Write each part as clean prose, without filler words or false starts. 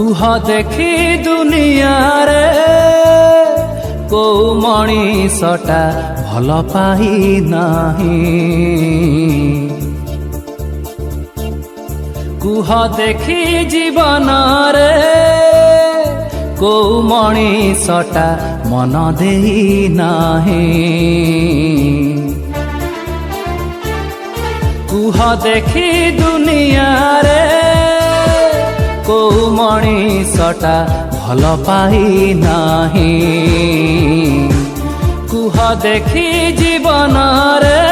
कुह देखी दुनिया रे को मनीषटा भल पाई नहीं। कुह देखी जीवन रे को मनीषटा मन देई नहीं। कुह देखी दुनिया रे को मनीषटा भल पाई नहीं। कुह देखी जीवन रे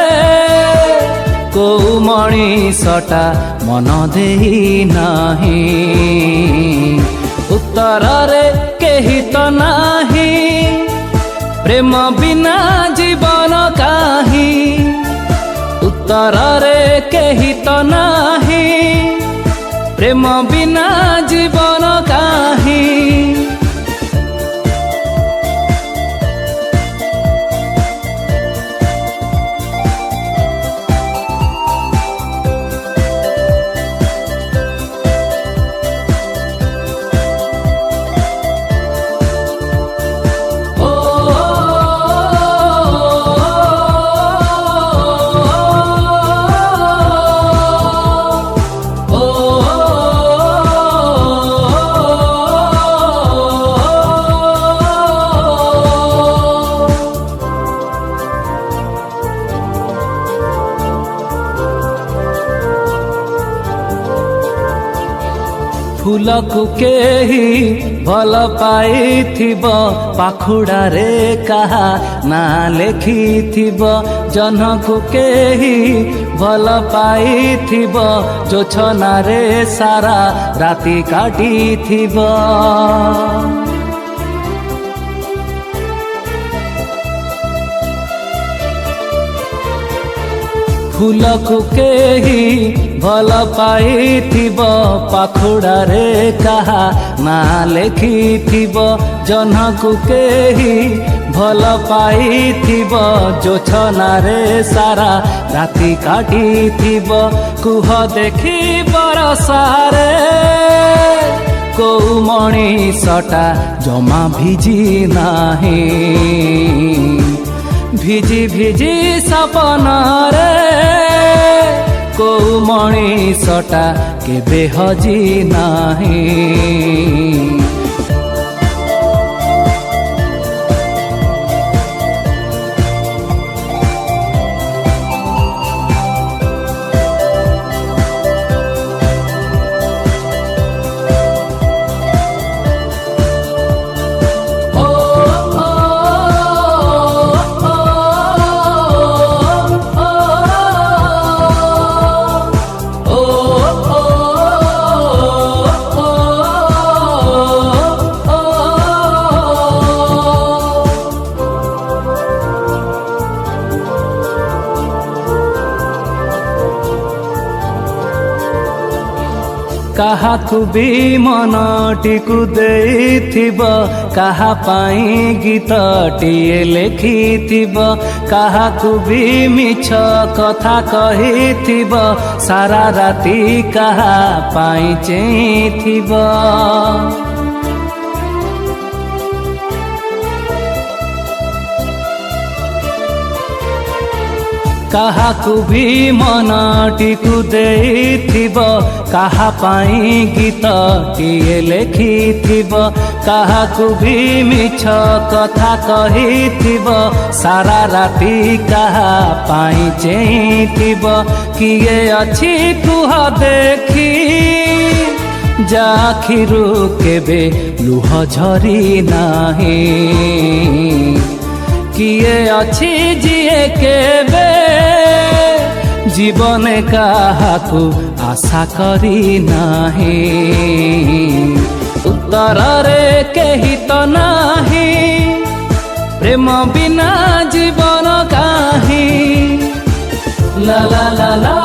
को मनीषटा मन देई नहीं। उत्तर रे केही तो नाही प्रेम बिना जीवन काहि। उत्तर रे केही तो नाही प्रेम बिना जीवन काहि। फूल को केही भल पाइथिब पाखुड़ा रे कहा ना लेखिथिब। जह्न को केही भल पाइथिब जोछना रे सारा राति काटिथिब। फूल को केही भल पाइथिब पाखुड़ा रे कहा ना लेखिथिब। जह्न को केही भल पाइथिब जोछना रे सारा राति काटिथिब। कुह देखी बरसारे को मनीषटा जमा भिजी नाही। भिजी भिजी सपन रे को मनीषटा केबे हजी नहीं। काहाकु भी मनटिकु देइथिब काहा पाई गीतटिए लेखिथिब। काहाकु भी मिछ कथा कहिथिब सारा राति काहा पाई चेइथिब। काहाकु भी मनटिकु देइथिब काहा पाई गीतटिए लेखिथिब। काहाकु भी मिछ कथा कहिथिब सारा राति काहा पाई चेइथिब। किए अछि कुह देखी जाखिरु केबे लुह झरी नाही। किए अछि जिए केबे जीवन काहाकु आशा करी नाही। उत्तर रे केही तो नाही प्रेम बिना जीवन काहि। ला ला ला ला